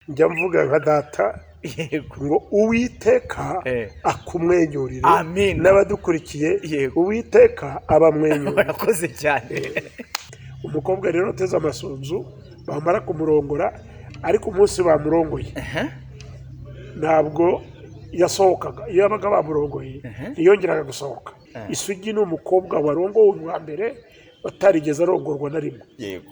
njya mvuga nka data ngo uwiteka akumwenyurire n'abadukurikiye uwiteka abamwenyurire. Barakoze cyane. Umukobwa rero uteze amasunzu bamara kumurongora, ariko umunsi bamurongoye ntabwo yasohokaga. Iyo yabaga bamurongoye ntiyongeraga gusohoka. Isugi ni umukobwa warongowe wa mbere batarigeze arongorwa na rimwe.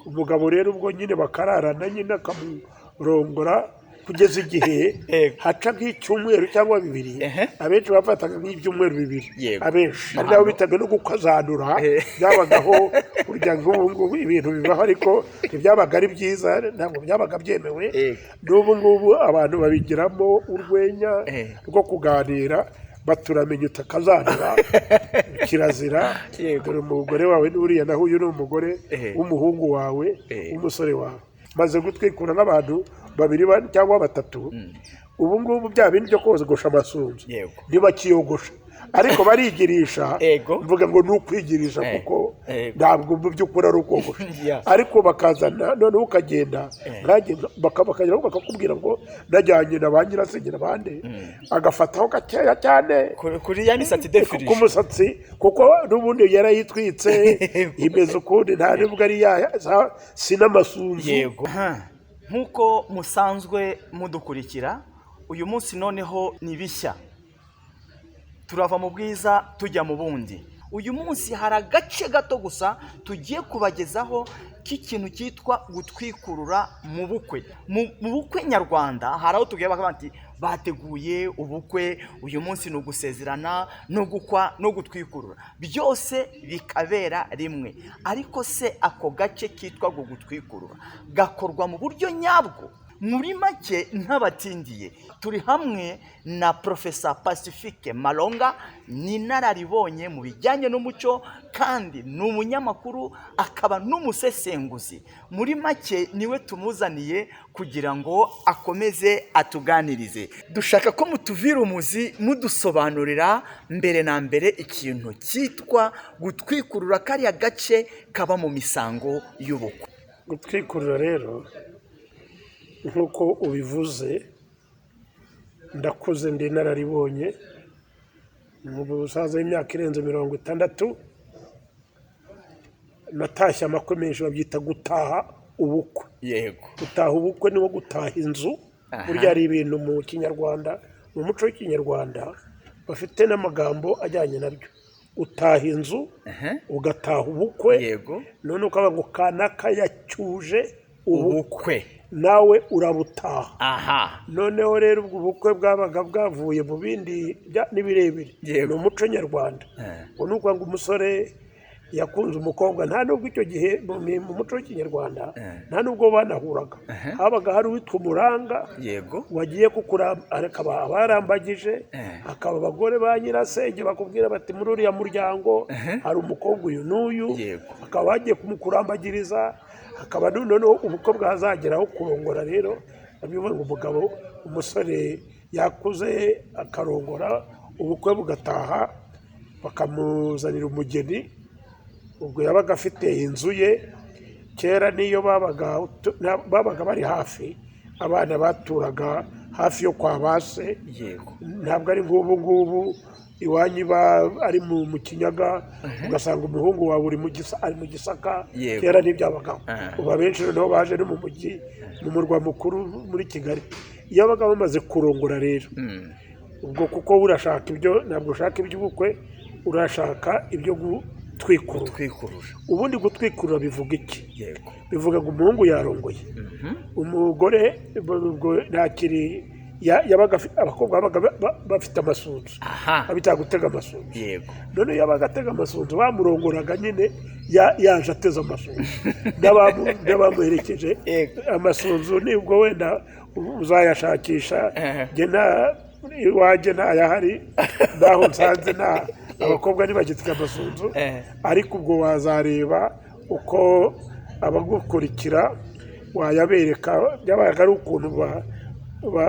Umugabo rero ubwo nyine bakararana nyine akamurongora kugeza igihe haca nk'icyumweru cyangwa bibiri. Abenshi bafataga nk'ibyumweru bibiri, abenshi ari nabo bitaga no gukazanura. Byabagaho burya ngubu ibintu bibaho, ariko ntibyabaga ari byiza, ntabwo byabaga byemewe. N'ubu ngubu abantu babigiramo urwenya rwo kuganira, baturamenya utakazanura kirazira. Dore umugore wawe n'uriya naho uyu ni umugore w'umuhungu wawe w'umusore wawe. Maze gutwikura nk'abantu babiri cyangwa batatu. Ubu ngubu bya bindi byo kozogosha amasunzu ntibakiyogosha, ariko barigirisha. Mvuga ngo ni ukwigirisha, kuko ntabwo mu by'ukuri ari ukogosha. Ariko bakazana noneho ukagenda bakageraho bakakubwira ngo najyanye na ba nyirasenge n'abandi, agafataho gakeya cyane kuri ya misatsi defirije ku musatsi, kuko n'ubundi yarayitwitse imeze ukundi, nta nubwo ari sinamasunzu. Nk'uko musanzwe mudukurikira, uyu munsi noneho ni bishya, turava mu bwiza tujya mu bundi. Uyu munsi hari agace gato gusa tugiye kubagezaho k'ikintu cyitwa gutwikurura mu bukwe. Mu bukwe nyarwanda hari aho tugiye bati bateguye ubukwe, uyu munsi ni ugusezerana, no gukwa, no gutwikurura, byose bikabera rimwe. Ariko se ako gace kitwa gutwikurura gakorwa mu buryo nyabwo? Muri make ntabatindiye, turi hamwe na Professor Pacifique Malonga. Ni inararibonye mu bijyanye n'umuco, kandi ni umunyamakuru akaba n'umusesenguzi. Muri make niwe tumuzaniye kugira ngo akomeze atuganirize. Dushaka ko mutuvira umuzi mudusobanurira mbere na mbere ikintu cyitwa gutwikurura, kariya gace kaba mu misango y'ubukwe. Gutwikurura rero nk'uko ubivuze, ndakuze ndi inararibonye mu busaza y'imyaka irenze 60. Natashye amakwe menshi, babyita gutaha ubukwe. Gutaha ubukwe niwo gutaha inzu. Burya ari ibintu mu kinyarwanda, mu muco w'ikinyarwanda bafite n'amagambo ajyanye nabyo. Utaha inzu, ugataha ubukwe. None ukaba ngo kanaka yacyuje ubukwe, nawe urabutaha. Noneho rero ubwo ubukwe bwabaga bwavuye mu bindi n'ibirebire. Ni umuco nyarwanda. Ngo nuko ngo umusore yakunze umukobwa, nta nubwo icyo gihe mu muco w'ikinyarwanda nta nubwo banahuraga. Habaga hari uwitwa umuranga wagiye akaba abarambagije, akaba abagore ba nyirasenge bakubwira bati muri uriya muryango hari umukobwa uyu n'uyu, akaba bagiye kumukurambagiriza. Akaba noneho ubukwe bwazageraho kurongora. Rero abivuga ngo umugabo, umusore yakuze akarongora, ubukwe bugataha, bakamuzanira umugeni. Ubwo yabaga afite inzu ye. Kera niyo babaga bari hafi, abana baturaga hafi yo kwa base. Ntabwo ari nk'ubu ngubu iwanyu ari mu Kinyaga, ugasanga umuhungu wawe ari mu Gisaka. Kera ntibyabagaho. Ubu abenshi noneho baje no mu mujyi, mu murwa mukuru muri Kigali. Iyo babaga bamaze kurongora rero, ubwo kuko urashaka ibyo, ntabwo ushaka iby'ubukwe, urashaka ibyo gutwikurura. Ubundi gutwikurura bivuga iki? Bivuga ngo umuhungu yarongoye, umugore ntakiri yabaga abakobwa babaga bafite amasunzu, abita gutega amasunzu. None yabaga atega amasunzu, bamurongoraga nyine yaje ateze amasunzu n'abamuherekeje. Amasunzu nibwo wenda uzayashakisha, iwanjye ntayahari, naho nsanze abakobwa ntibagitega amasunzu. Ariko ubwo wazareba uko abagukurikira wayabereka. Byabaga ari ukuntu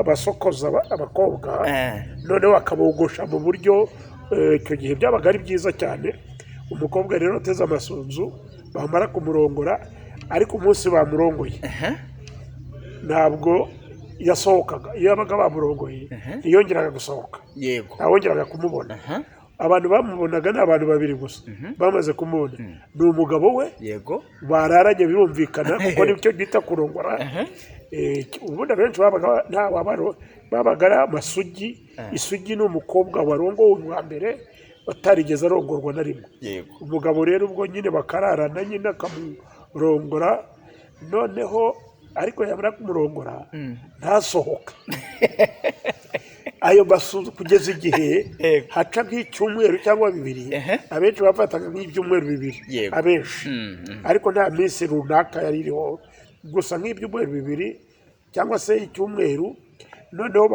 basokoza abakobwa, noneho bakabogosha mu buryo icyo gihe byabaga ari byiza cyane. Umukobwa rero uteze amasunzu bamara kumurongora, ariko umunsi bamurongoye ntabwo yasohokaga iyo yabaga bamurongoye ntiyongeraga gusohoka yego ntawongeraga kumubona abantu bamubonaga ni abantu babiri gusa bamaze kumubona ni umugabo we yego bararanye birumvikana kuko nicyo bita kurongora ubundi abenshi babaga ari amasugi isugi ni umukobwa warongowe bwa mbere batarigeze arongorwa na rimwe umugabo rero ubwo nyine bakararana nyine akamurongora noneho ariko yamara kumurongora ntasohoka ayo masunzu kugeza igihe haca nk'icyumweru cyangwa bibiri abenshi bafataga nk'ibyumweru bibiri abenshi ariko nta minsi runaka yari iriho gusa nk'ibyumweru bibiri cyangwa se icyumweru noneho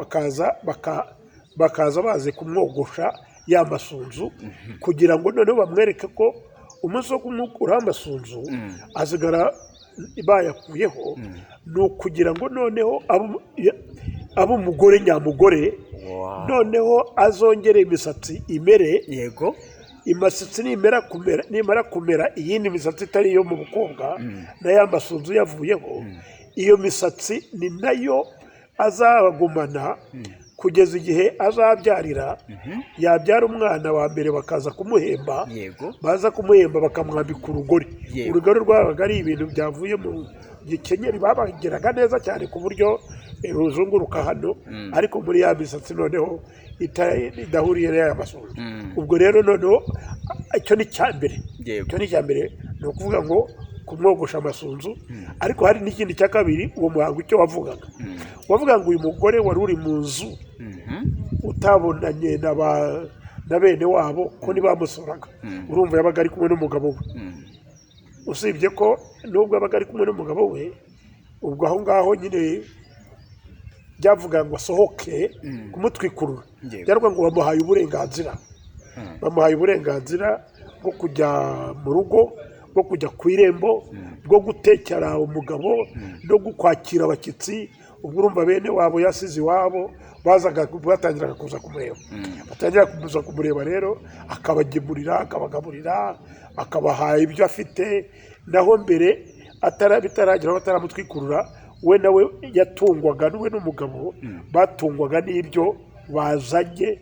bakaza baze kumwogosha ya masunzu kugira ngo noneho bamwereke ko umunsi wo kumukuraho amasunzu asigara bayakuyeho ni ukugira ngo noneho abe umugore nyamugore noneho azongere imisatsi imere yego imisatsi nimara kumera iyindi misatsi itari iyo mu bukobwa na ya masunzu yavuyeho iyo misatsi ni nayo azagumana kugeza igihe azabyarira yabyara umwana wa mbere bakaza kumuhemba baza kumuhemba bakamwambika urugori urugori rwabaga ari ibintu byavuye mu gikenyeri babageraga neza cyane ku buryo ruzunguruka hano ariko muri ya misatsi noneho idahuriye n'aya masunzu ubwo rero noneho icyo ni icya mbere ni ukuvuga ngo kumwogosha amasunzu ariko hari n'ikindi cya kabiri uwo muhango icyo wavuga ngo uyu mugore wari uri mu nzu utabonanye na bene wabo ko ntibamusuraga urumva yabaga ari kumwe n'umugabo we usibye ko nubwo yabaga ari kumwe n'umugabo we ubwo aho ngaho nyine byavuga ngo asohoke kumutwikurura byarwa ngo bamuhaye uburenganzira bwo kujya mu rugo bwo kujya ku irembo bwo gutekera umugabo no kwakira abashyitsi ubwo urumva bene wabo yasize iwabo batangiraga kuza kumureba rero akabagemurira akabagaburira akabaha ibyo afite naho mbere bitarageraho bataramutwikurura we nawe yatungwaga we n'umugabo batungwaga n'ibyo bazanye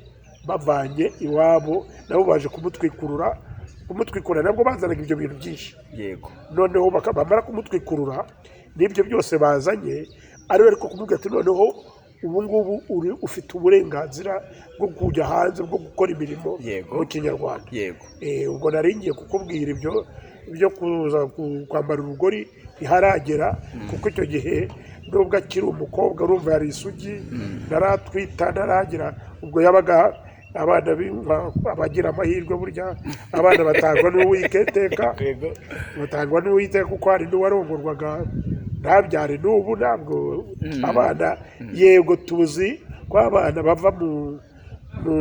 bavanye iwabo nabo baje kumutwikurura nabwo bazanaga ibyo bintu byinshi noneho bamara kumutwikurura n'ibyo byose bazanye ariko kumubwira ati noneho ubu ngubu ufite uburenganzira bwo kujya hanze bwo gukora imirimo mu kinyarwanda ubwo naringiye kukubwira ibyo kuza kwambara urugori ntiharagera kuko icyo gihe nubwo akiri umukobwa urumva yari isugi naratwita naragira ubwo yabaga abana abagira amahirwe burya abana batangwa n'uwiteka kuko hari n'uwarongorwaga ntabyare n'ubu ntabwo abana yego tuzi ko abana bava mu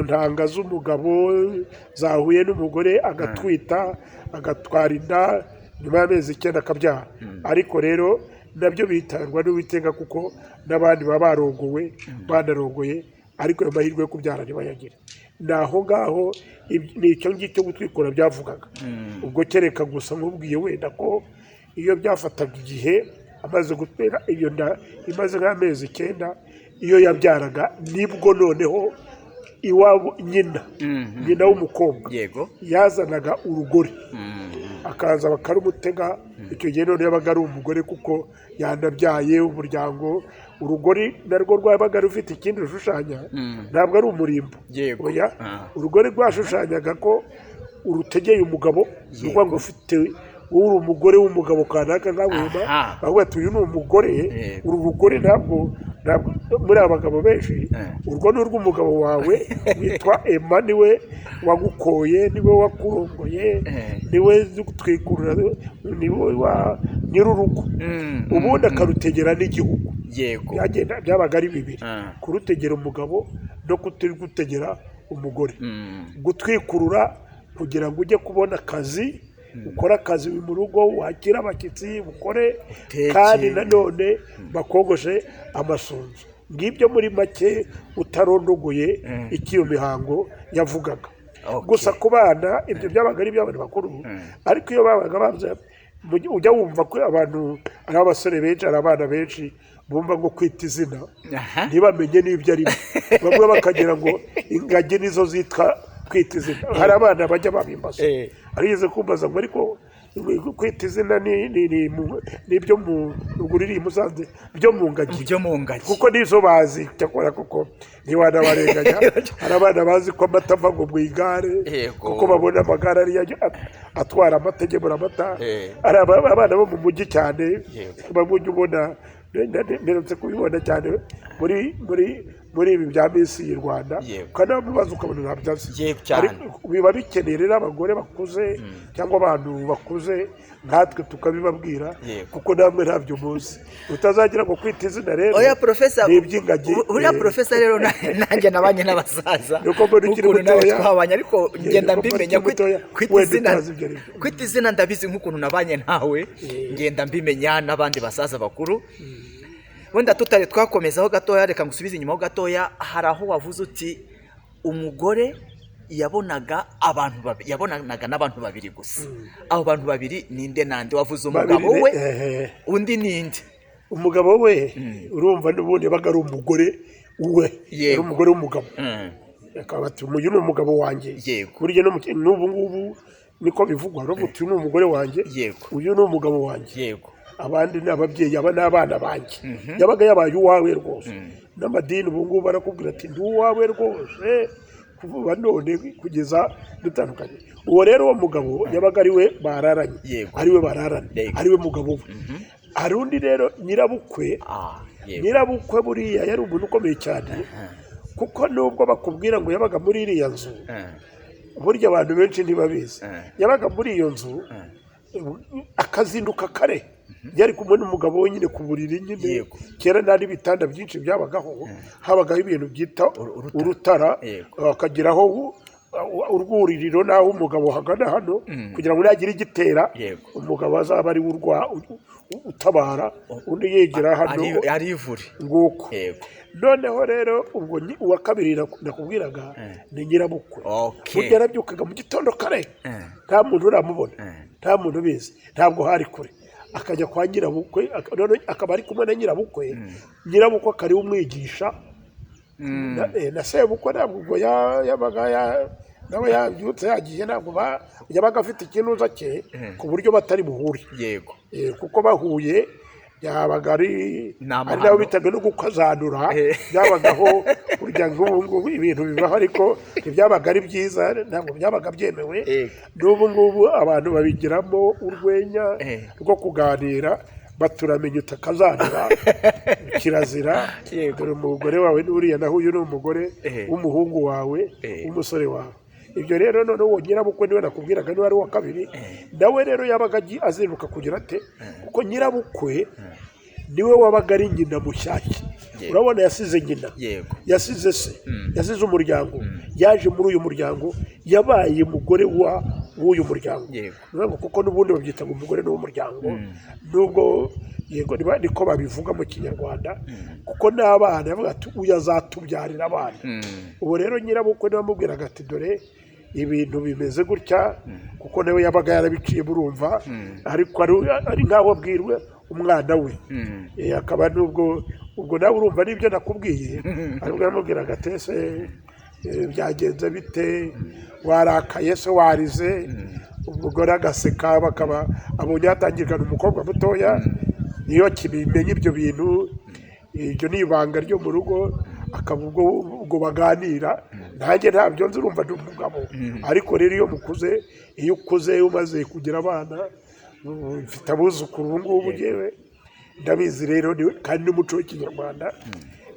ntanga z'umugabo zahuye n'umugore agatwita agatwara inda nyuma y'amezi 9 akabyara ariko rero nabyo bitangwa n'uwiteka kuko n'abandi baba banarongoye ariko ayo mahirwe yo kubyara ntibayagira naho ngaho ni icyo ngicyo gutwikura byavugaga ubwo kereka gusa nkubwiye wenda ko iyo byafataga igihe amaze gutera iyo nda imaze nk'amezi 9 iyo yabyaraga nibwo noneho iwabo nyina w'umukobwa yazanaga urugori akaza bakarumutega icyo gihe none yabaga ari umugore kuko yanabyaye umuryango urugori narwo rwabaga rufite ikindi rushushanya ntabwo ari umurimbo urugori rwashushanyaga ko urutegeye umugabo nuko ngo ufite uri umugore w'umugabo kanaka nk'abuma bavuga ati uyu ni umugore uru rugori ntabwo muri abagabo benshi urwo ni urw'umugabo wawe witwa Emma niwe wagukoye niwe wakurongoye niwe gutwikurura niwe nyir'urugo ubundi akarutegera n'igihugu byabaga ari bibiri kurutegera umugabo no gutegera umugore gutwikurura kugira ngo ujye kubona akazi ukora akazi mu rugo wakira abashyitsi ukore kandi nanone bakogoshe amasunzu ngibyo muri make utarondogoye ikiyo mihango yavugaga gusa ku bana ibyo byabaga ari iby'abantu bakuru ariko iyo babaga ujya wumva ko abantu ari abasore benshi ari abana benshi bumva ngo kwita izina ntibamenye n'ibyo ari byo, bamwe bakagira ngo ingagi nizo zitwa kwita izina. Hari abana bajya babimbaza, arigeze kumbaza ngo ariko kwita izina n'ibyo mu ruguru iri i Musanze byo mu ngagi, kuko nizo bazi cyakora, kuko ntiwanabarenganya. Hari abana bazi ko amata ava ngo mu igare, kuko babona amagare ariyo atwara amata, agemura amata. Ari abana bo mu mujyi cyane, bamwe ubona mperutse kubibona cyane muri ibi bya Miss y'u Rwanda, ukanabibaza ukabona ntabyo azi. Biba bikeneye rero abagore bakuze cyangwa abantu bakuze nkatwe tukabibabwira, kuko namwe ntabyo muzi. Utazagira ngo kwita izina rero ni iby'ingagi. Uriya profesa rero nanjye nabanye n'abasaza ukuntu nawe twabanye, ariko ngenda mbimenya kwita izina ndabizi nk'ukuntu nabanye ntawe, ngenda mbimenya n'abandi basaza bakuru. Wenda tutari twakomezaho gatoya, reka ngusubize inyuma ho gatoya. Hari aho wavuze uti umugore yabonanaga n'abantu babiri gusa. Abo bantu babiri ninde nande? Wavuze umugabo we, undi ninde? Umugabo we urumva n'ubundi yabaga ari umugore we, ari umugore w'umugabo. Akaba ati uyu ni umugabo wanjye, burya n'ubu ngubu niko bivugwa, uti uyu ni umugore wanjye, uyu ni umugabo wanjye, abandi ni ababyeyi, aba ni abana banjye. Yabaga yabaye uwawe rwose. N'amadini ubu ngubu barakubwira ati ndi uwawe rwose kuva none kugeza dutandukanye. Uwo rero uwo mugabo yabaga ari we bararanye, ari we mugabo we. Hari undi rero nyirabukwe. Nyirabukwe buriya yari umuntu ukomeye cyane, kuko nubwo bakubwira ngo yabaga muri iriya nzu, burya abantu benshi ntibabizi. Yabaga muri iyo nzu akazinduka kare, yari kumwe n'umugabo we nyine ku buriri nyine. Kera nta n'ibitanda byinshi byabagaho, habagaho ibintu byita urutara, akagiraho urwuririro n'aho umugabo hagana hano, kugira ngo nagire igitera umugabo azaba ari utabara, undi yegera hano nguko. Noneho rero ubwo uwa kabiri nakubwiraga ni nyirabukwe. Burya yarabyukaga mu gitondo kare, nta muntu uramubona, nta muntu ubizi, ntabwo hari kure. Akajya kwa nyirabukwe, akaba ari kumwe na nyirabukwe. Nyirabukwe akari umwigisha, na sebukwe ntabwo ubwo yabaga nawe yabyutse yagiye, ntabwo yabaga afite ikinuza cye ku buryo batari buhure, kuko bahuye yabaga ari nabo bitaga no gukazanura. Byabagaho burya nk'ubu ngubu ibintu bibaho, ariko ntibyabaga ari byiza, ntabwo byabaga byemewe. N'ubu ngubu abantu babigiramo urwenya rwo kuganira, baturamenya utakazanura kirazira. Dore umugore wawe n'uriya, naho uyu ni umugore w'umuhungu wawe, w'umusore wawe. Ibyo rero none uwo nyirabukwe niwe nakubwiraga niwe ari uwa kabiri. Nawe rero yabaga azinduka kugira ate, kuko nyirabukwe niwe wabaga ari nyina mushyashya. Urabona yasize nyina, yasize se, yasize umuryango, yaje muri uyu muryango, yabaye umugore w'uyu muryango. Kuko n'ubundi babyita ngo umugore n'umuryango, nubwo yego niko babivuga mu Kinyarwanda, kuko n'abana yavuga ati uyu azatubyarira abana. Ubu rero nyirabukwe niwe amubwiraga ati dore ibintu bimeze gutya, kuko nawe yabaga yarabiciye burumva, ariko ari nk'aho abwirwe umwana we. Akaba nubwo ubwo nawe urumva n'ibyo nakubwiye, ariko yamubwiraga ati ese byagenze bite, warakaye se, warize? Umugore agaseka, bakaba abonye hatangirana umukobwa mutoya, niyo kibimenya ibyo bintu, iryo ni ibanga ryo mu rugo. Akaba ubwo baganira, nanjye ntabyo nzi, urumva ndi umugabo. Ariko rero iyo mukuze, iyo ukuze umaze kugira abana, mfite abuzukuru ubu ngubu ngewe ndabizi rero, kandi n'umuco w'Ikinyarwanda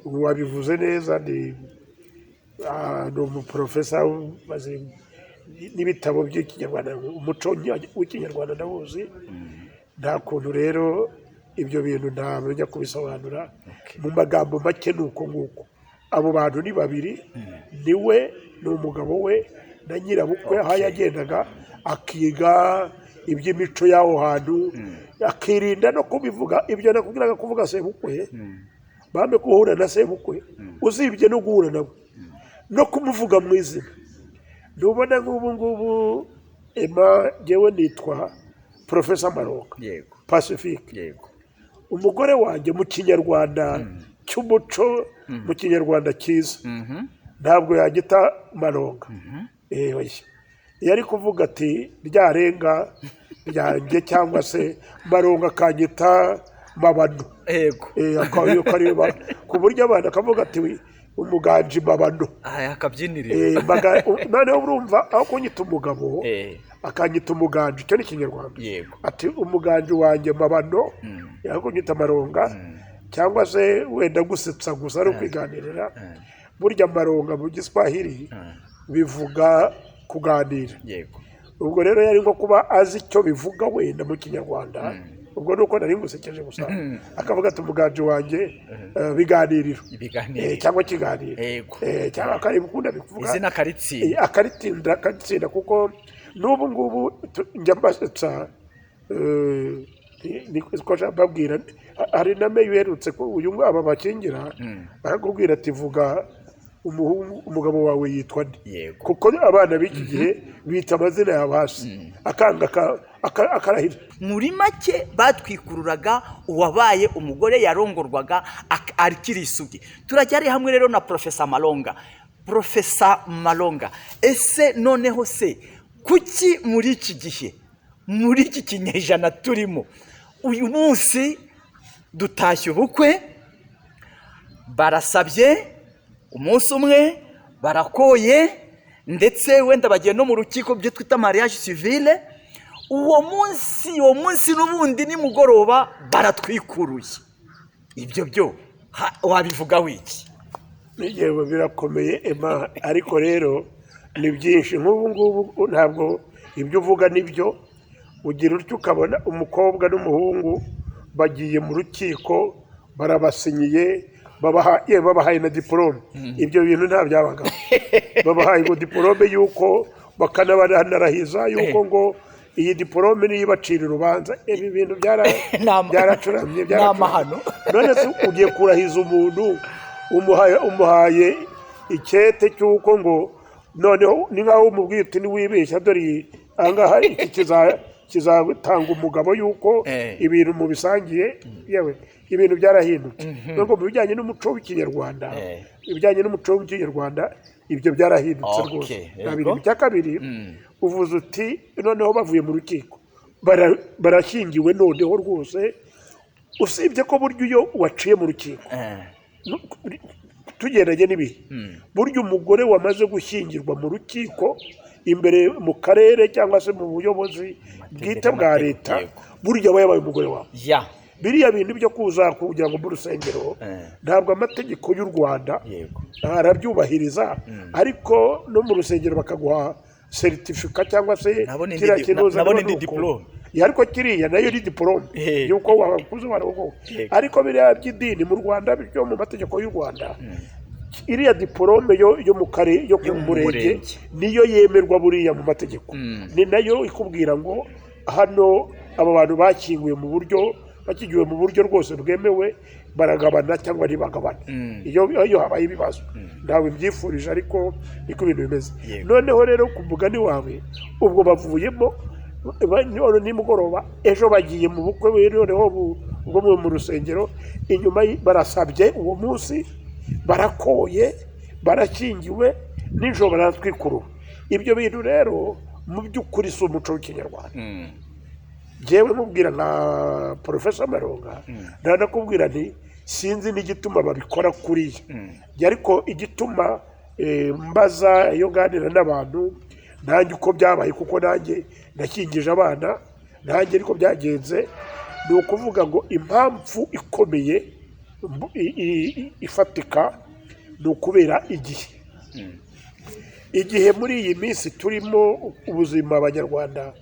wabivuze neza. Ni umuprofesa n'ibitabo by'Ikinyarwanda, umuco w'Ikinyarwanda ndawuzi. Nta kuntu rero ibyo bintu ntamenya kubisobanura mu magambo make. ni uko nguko abo bantu ni babiri, niwe n'umugabo we na nyirabukwe. Aho yagendaga akiga iby'imico y'aho hantu, akirinda no kubivuga. Ibyo nakubwiraga kuvuga sebukwe, bambe guhura na sebukwe, uzibye no guhura nawe no kumuvuga mu izina. Nubona nk'ubu ngubu Emma, ngewe nitwa Professor Maroka Pacifique. umugore wanjye mu kinyarwanda cy'umuco, mu kinyarwanda cyiza, ntabwo yagita maronga. Yari kuvuga ati ryarenga ryanjye cyangwa se maronga akanyita mabano. Ku buryo abantu akavuga ati umuganji mabano, akabyinirira. noneho urumva aho kunyita umugabo akanyita umuganji, icyo ni ikinyarwanda. Ati umuganji wanjye mabano, aho kunyita maronga, cyangwa se wenda gusetsa gusa ari ukwiganirira. Burya maronga mu giswahili bivuga kuganira. Ubwo rero yari nko kuba azi icyo bivuga wenda mu kinyarwanda, ubwo nuko nari ngusekeje gusa, akavuga ati umuganji wanjye biganiriro cyangwa kiganiro, cyangwa akareba ukunda bivuga izina akaritsinda, kuko n'ubu ngubu njya mbasetsa. niko babwira, hari na meya uherutse ko uyu aba bakingira barakubwira ati vuga umugabo wawe yitwa nde, kuko abana b'iki gihe bita amazina ya basi, akanga akarahira. Muri make batwikururaga uwabaye umugore yarongorwaga akiri isugi. Turacyari hamwe rero na Profesa Malonga. Profesa Malonga, ese noneho se kuki muri iki gihe, muri iki kinyejana turimo, uyu munsi dutashye ubukwe, barasabye umunsi umwe, barakoye, ndetse wenda bagiye no mu rukiko byo twita mariage civile, uwo munsi n'ubundi nimugoroba baratwikuruye. Ibyo byo wabivuga wiki? Yewe birakomeye Emma, ariko rero ni byinshi. Nk'ubu ngubu ntabwo ibyo uvuga nibyo. Ugira utyo ukabona umukobwa n'umuhungu bagiye mu rukiko, barabasinyiye, babahaye na diplome. Ibyo bintu nta byabagaho. Babahaye ngo diplome yuko bakanabanarahiza yuko ngo iyi diplome niyo ibacira urubanza. Ibi bintu byaracuramye, n'amahano. None se ugiye kurahiza umuntu umuhaye icyete cy'uko ngo noneho ni nkaho umubwiye uti niwibeshya, dore ahangaha iki kizatanga umugabo yuko ibintu mu bisangiye. Yewe ibintu byarahindutse. Nubwo mu bijyanye n'umuco w'ikinyarwanda, ibyo byarahindutse rwose. Icya kabiri uvuze uti noneho bavuye mu rukiko barashyingiwe noneho rwose. Usibye ko burya iyo waciye mu rukiko tugendanye n'ibihe, burya umugore wamaze gushyingirwa mu rukiko imbere mu karere cyangwa se mu buyobozi bwite bwa leta, burya aba yabaye umugore wawe. Biriya bintu byo kuza kugira ngo mu rusengero, ntabwo amategeko y'u Rwanda arabyubahiriza, ariko no mu rusengero bakaguha seritifika cyangwa se kiriya kinoza, ariko kiriya nayo ni diplome yuko wakuze waravuga. Ariko biriya by'idini mu Rwanda byo mu mategeko y'u Rwanda, iriya diplome yo mu kare yo ku murenge niyo yemerwa buriya mu mategeko. Ni nayo ikubwira ngo hano aba bantu bakingiwe mu buryo rwose bwemewe, baragabana cyangwa ntibagabana. Iyo habaye ibibazo ntawe mbyifurije, ariko niko ibintu bimeze. Noneho rero ku mugani wawe, ubwo bavuyemo nimugoroba, ejo bagiye mu bukwe noneho ubwo mu rusengero, inyuma barasabye uwo munsi, barakoye, barakingiwe, nijoro baratwikurura. Ibyo bintu rero mu by'ukuri si umuco w'ikinyarwanda. Jewe mubwira nka Profesa Malonga, nanakubwira nti sinzi n'igituma babikora kuriya. Ariko igituma mbaza iyo nganira n'abantu nanjye uko byabaye, kuko nanjye nakingije abana, nanjye ariko byagenze, ni ukuvuga ngo impamvu ikomeye ifatika ni ukubera igihe muri iyi minsi turimo, ubuzima abanyarwanda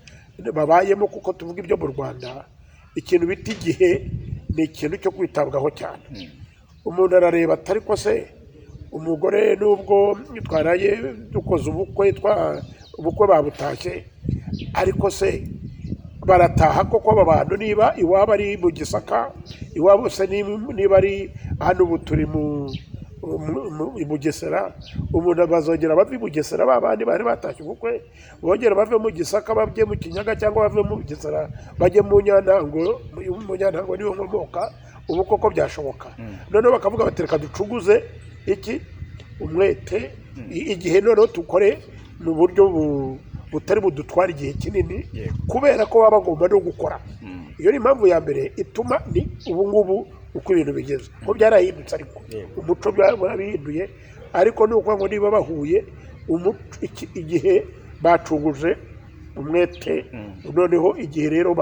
babayemo, kuko tuvuga ibyo mu Rwanda, ikintu bita igihe ni ikintu cyo kwitabwaho cyane. Umuntu arareba atari ko se umugore nubwo twaraye dukoze ubukwe babutashye, ariko se barataha koko aba bantu, niba iwabo ari mu Gisaka, iwabo se niba ari hano ubu turi i Bugesera, umuntu bazongera bave i Bugesera babandi bari batashye ubukwe bongera bave mu Gisaka bajye mu Kinyaga cyangwa bave mu Bugesera bajye mu Nyantango. Mu Nyantango niho nkomoka, ubu koko byashoboka. Noneho bakavuga bati reka ducuguze iki umwete igihe noneho tukore mu buryo butari budutwara igihe kinini, kubera ko baba bagomba no gukora. Iyo ni impamvu ya mbere ituma ni ubu ngubu uko ibintu bigeze ko byarahindutse, ariko umuco bwarabihinduye. Ariko ni ukuvuga ngo niba bahuye igihe bacunguje umwete, noneho igihe rero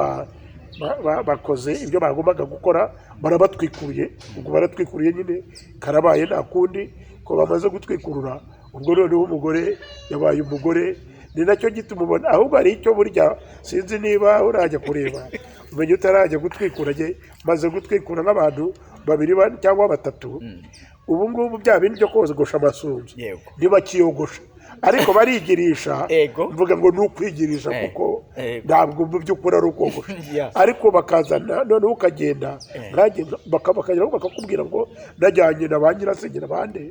bakoze ibyo bagombaga gukora barabatwikuruye. Ubwo baratwikuriye nyine karabaye nta kundi ko bamaze gutwikurura. Ubwo noneho umugore yabaye umugore. Ni nacyo gituma ubona ahubwo ari icyo burya sinzi niba urajya kureba umenye utarajya gutwikura. Maze gutwikura nk'abantu 2 cyangwa 3. Ubu ngubu bya bindi byo kozogosha amasunzu ntibakiyogosha, ariko barigirisha. Mvuga ngo ni ukwigirisha kuko ntabwo mu by'ukuri ari ukogosha. Ariko bakazana noneho ukagenda bakagera bakakubwira ngo najyanye na ba nyirasenge n'abandi,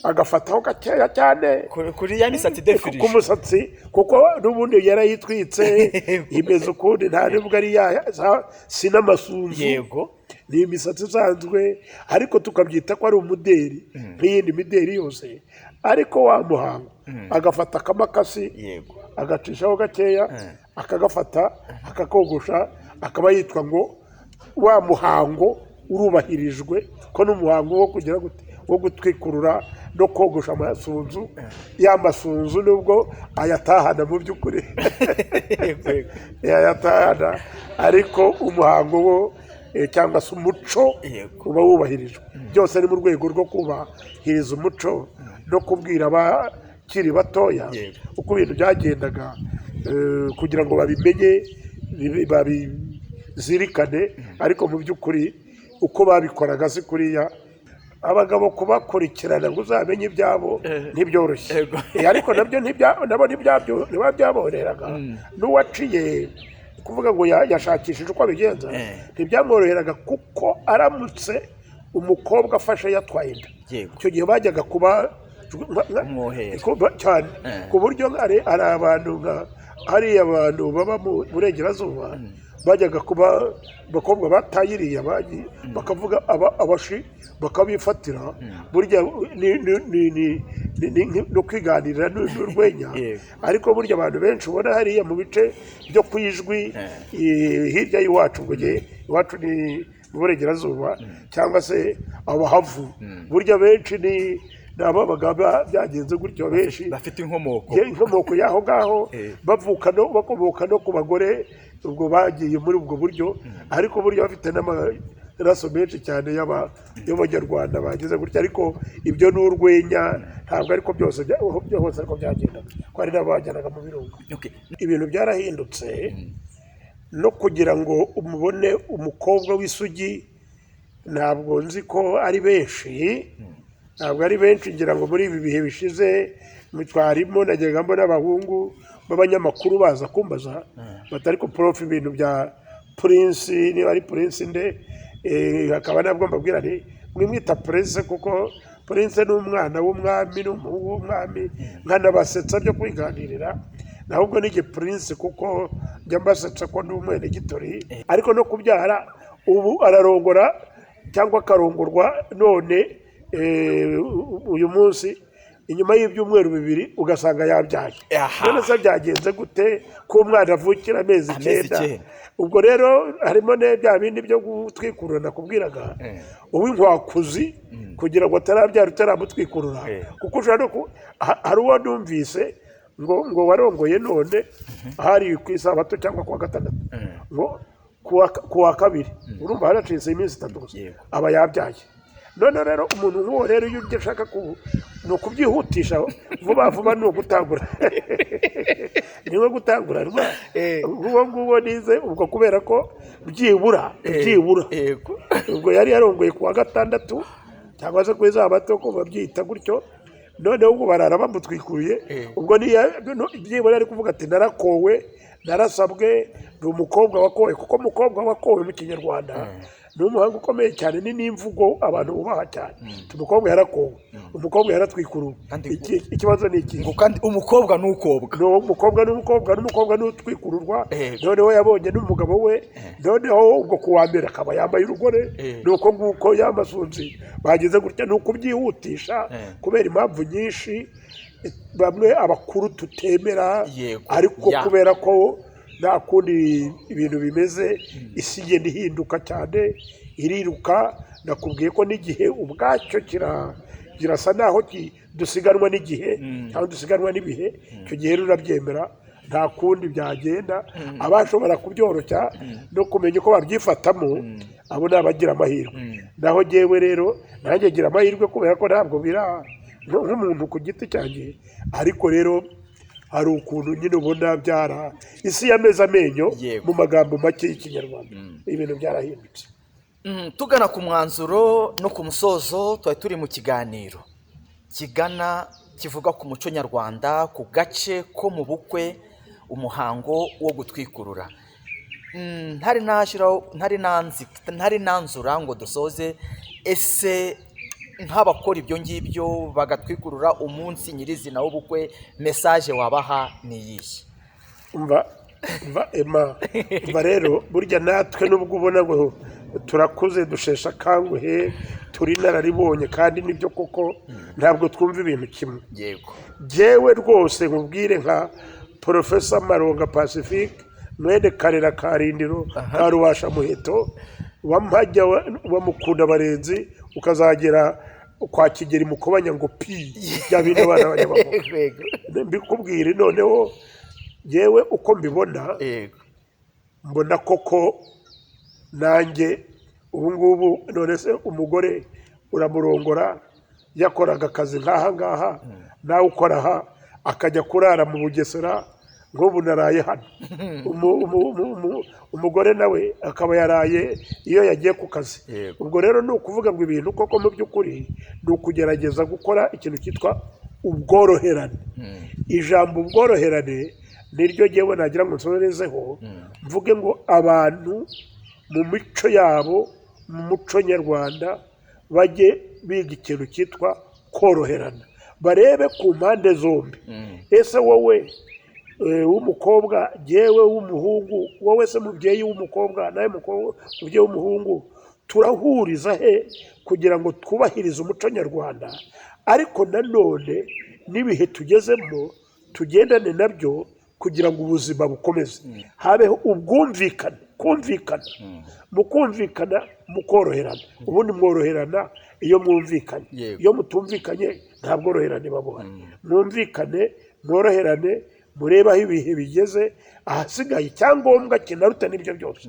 agafataho gakeya cyane kuri ya misatsi defirije ku musatsi, kuko n'ubundi yarayitwitse imeze ukundi, nta nubwo ari si n'amasunzu, ni imisatsi isanzwe, ariko tukabyita ko ari umuderi nk'iyindi mideri yose. Ariko wa muhango agafata akamakasi agacishaho gakeya, akagafata akakogosha, akaba yitwa ngo wa muhango urubahirijwe. Ko n'umuhango wo kugira wo gutwikurura no kogosha amasunzu, ya masunzu nubwo ayatahana mu by'ukuri ayatahana, ariko umuhango wo cyangwa se umuco uba wubahirijwe. Byose ni mu rwego rwo kubahiriza umuco no kubwira abakiri batoya uko ibintu byagendaga, kugira ngo babimenye babizirikane. Ariko mu by'ukuri uko babikoraga si kuriya. Abagabo kubakurikirana ngo uzamenye ibyabo ntibyoroshye, ariko nabyo ntibyaboreraga. N'uwaciye kuvuga ngo yashakishije uko abigenza ntibyamworoheraga, kuko aramutse umukobwa afashe yatwaye inda, icyo gihe bajyaga kuba cyane, ku buryo hari abantu hariya abantu baba mu burengerazuba bajyaga kuba abakobwa batayiriye bakavuga abashi bakabifatira. Burya no kwiganirira n'urwenya, ariko burya abantu benshi ubona hariya mu bice byo ku Ijwi hirya y'iwacu, ngo iwacu ni mu burengerazuba cyangwa se abahavu, burya benshi ni ababaga byagenze gutyo, benshi bafite inkomoko y'aho ngaho, bakomoka no ku bagore ubwo bagiye muri ubwo buryo. Ariko burya bafite n'amaraso menshi cyane y'abanyarwanda bagize gutya. Ariko ibyo ni urwenya, ntabwo ariko byose hose ariko byagendaga, ko hari n'abajyanaga mu birunga. Ibintu byarahindutse, no kugira ngo umubone umukobwa w'isugi ntabwo nzi ko ari benshi, ngira ngo muri ibi bihe bishize twarimo najyaga mbona n'abahungu b'abanyamakuru baza kumbaza batari ko prof ibintu bya Prince, niba ari Prince nde, hakaba nabwo mbabwira nti mwimwita Prince kuko Prince ni umwana w'umwami n'umuhungu w'umwami, nkanabasetsa byo kwiganirira. Nahubwo ni Prince kuko njya mbasetsa ko ndi umwene gitori. Ariko no kubyara ubu ararongora cyangwa akarongorwa none uyu munsi inyuma y'ibyumweru 2 ugasanga yabyaye. None se byagenze gute ko umwana avukira amezi 9? Ubwo rero harimo bya bindi byo gutwikurura kubwiraga uw'inkwakuzi kugira ngo atarabyara utaramutwikurura, kuko ushobora hari uwo numvise ngo warongoye none hari ku isabato cyangwa kuwa gatandatu, ngo kuwa kabiri urumva haracitse iminsi 3 gusa aba yabyaye. None rero umuntu nk'uwo rero iyo ushaka no kubyihutisha vuba no gutangura niwe gutangura nguwo nize ubwo, kubera ko byibura ubwo yari yarongoye kuwa gatandatu cyangwa se ku isabato ko babyita gutyo. None ubwo barara bamutwikuye, ubwo byibura ari kuvuga ati narakowe narasabwe, ni umukobwa wakowe, kuko umukobwa wakowe mu Kinyarwanda ni umuhango ukomeye cyane, ni n'imvugo abantu bubaha cyane. Umukobwa yarakowe, umukobwa yaratwikuruwe. Ikibazo ni iki? Kandi umukobwa n'umukobwa n'utwikururwa, noneho yabonye n'umugabo we, noneho ubwo kuwa mbere akaba yambaye urugore, nuko nguko y'amasunzi bageze gutya, ni ukubyihutisha kubera impamvu nyinshi bamwe abakuru tutemera, ariko kubera ko nta kundi ibintu bimeze, isi igenda ihinduka cyane, iriruka. Nakubwiye ko n'igihe ubwacyo kirasa naho dusiganwa n'igihe cyangwa dusiganwa n'ibihe, icyo gihe rurabyemera, nta kundi byagenda. Abashobora kubyoroshya no kumenya uko babyifatamo, abo ni abagira amahirwe. Naho jyewe rero nanjye ngira amahirwe kubera ko ntabwo bira nk'umuntu ku giti cyanjye, ariko rero hari ukuntu nyine ubona isi yameze amenyo mu magambo make y'ikinyarwanda, ibintu byarahindutse. Tugana ku mwanzuro no ku musozo, twari turi mu kiganiro kivuga ku muco nyarwanda, ku gace ko mu bukwe, umuhango wo gutwikurura. ntari nanzura ngo dusoze, ese nk'abakora ibyo ngibyo bagatwikurura umunsi nyirizina w'ubukwe, mesaje wabaha ni iyihe? umva rero burya natwe nubwo ubona ngo turakuze dushesha akanguhe, turi inararibonye, kandi nibyo koko ntabwo twumva ibintu kimwe. Jyewe rwose nkubwire nka Profesa Maronga Pacifique, mwene Karera Karindiro ka Rubasha Muheto, wampajya wa Mukunda Barenzi, ukazagera kwa Kigeri Mukobanya ngo pi bya bintu abana b'abanyamaguru. Mbikubwire noneho yewe uko mbibona, mbona koko nanjye ubu ngubu, none se umugore uramurongora yakoraga akazi nk'aha ngaha, nawe ukora aha, akajya kurara mu Bugesera, nk'ubu naraye hano. Umugore nawe akaba yaraye iyo yagiye ku kazi. Ubwo rero ni ukuvuga ngo ibintu koko mu by'ukuri ni ukugerageza gukora ikintu cyitwa ubworoherane. Ijambo ubworoherane niryo jyewe nagira ngo nsorezeho, mvuge ngo abantu mu mico yabo, mu muco nyarwanda, bajye biga ikintu cyitwa koroherana, barebe ku mpande zombi. Ese wowe w'umukobwa, jyewe w'umuhungu, wowe se mubyeyi w'umukobwa, nawe mubyeyi w'umuhungu, turahuriza he kugira ngo twubahirize umuco nyarwanda, ariko nanone n'ibihe tugezemo tugendane nabyo kugira ngo ubuzima bukomeze, habeho ubwumvikane, kumvikana, mu kumvikana, mu koroherana. Ubundi mworoherana iyo mwumvikanye, iyo mutumvikanye nta bworoherane babuhari. Mwumvikane, mworoherane, murebe aho ibihe bigeze, ahasigaye icyangombwa kinaruta n'ibyo byose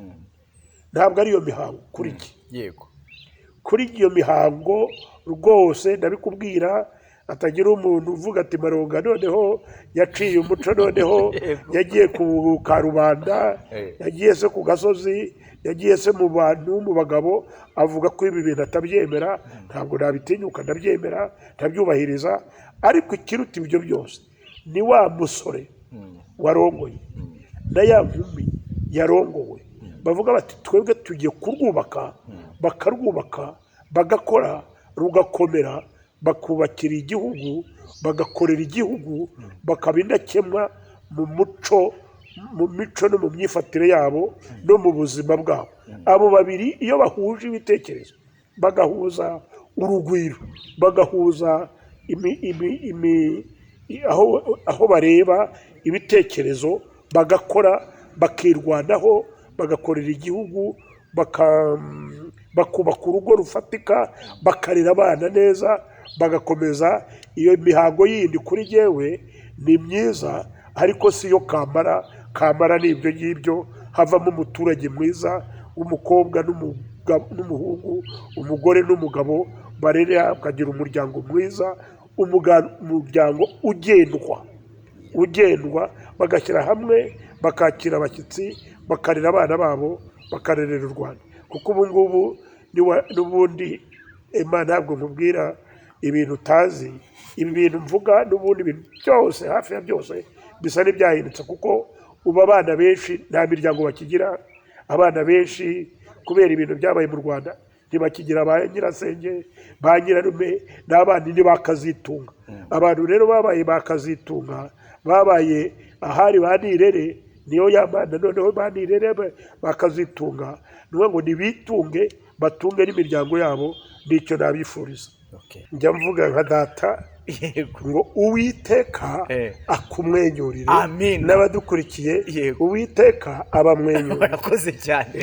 ntabwo ari iyo mihango kuri jye. Kuri iyo mihango rwose ndabikubwira, atagira umuntu uvuga ati Maronga noneho yaciye umuco, noneho yagiye ku Karubanda, yagiye se ku gasozi, yagiye se mu bantu, mu bagabo, avuga ko ibi bintu atabyemera. Ntabwo nabitinyuka, ndabyemera, ndabyubahiriza. Ariko ikiruta ibyo byose ni wa musore warongoye na ya nkumi yarongowe, bavuga bati twebwe tugiye kurwubaka, bakarwubaka, bagakora rugakomera, bakubakira igihugu, bagakorera igihugu, bakaba indakemwa mu muco, mu mico no mu myifatire yabo no mu buzima bwabo. Abo babiri iyo bahuje ibitekerezo, bagahuza urugwiro, bagahuza aho bareba ibitekerezo, bagakora, bakirwanaho, bagakorera igihugu, bakubaka urugo rufatika, bakarera abana neza, bagakomeza. Iyo mihango yindi kuri jyewe ni myiza, ariko si yo kamara ni ibyo ngibyo, havamo umuturage mwiza w'umukobwa n'umuhungu, umugore n'umugabo, barera bakagira umuryango mwiza, umuryango ugendwa, bagashyira hamwe, bakakira abashyitsi, bakarera abana babo, bakarerera u Rwanda. Kuko ubu ngubu n'ubundi ntabwo nkubwira ibintu utazi, ibi bintu mvuga n'ubundi ibintu byose, hafi ya byose bisa n'ibyahindutse, kuko ubu abana benshi nta miryango bakigira, abana benshi kubera ibintu byabaye mu Rwanda ntibakigira ba nyirasenge ba nyirarume n'abandi ntibakazitunga. Abantu rero babaye bakazitunga babaye ahari banirere niyo yamana noneho banirere bakazitunga nuko ngo nibitunge batunge n'imiryango yabo nicyo nabifuriza. Njya mvuga nka data ngo Uwiteka akumwenyurire n'abadukurikiye Uwiteka abamwenyurire. Murakoze cyane.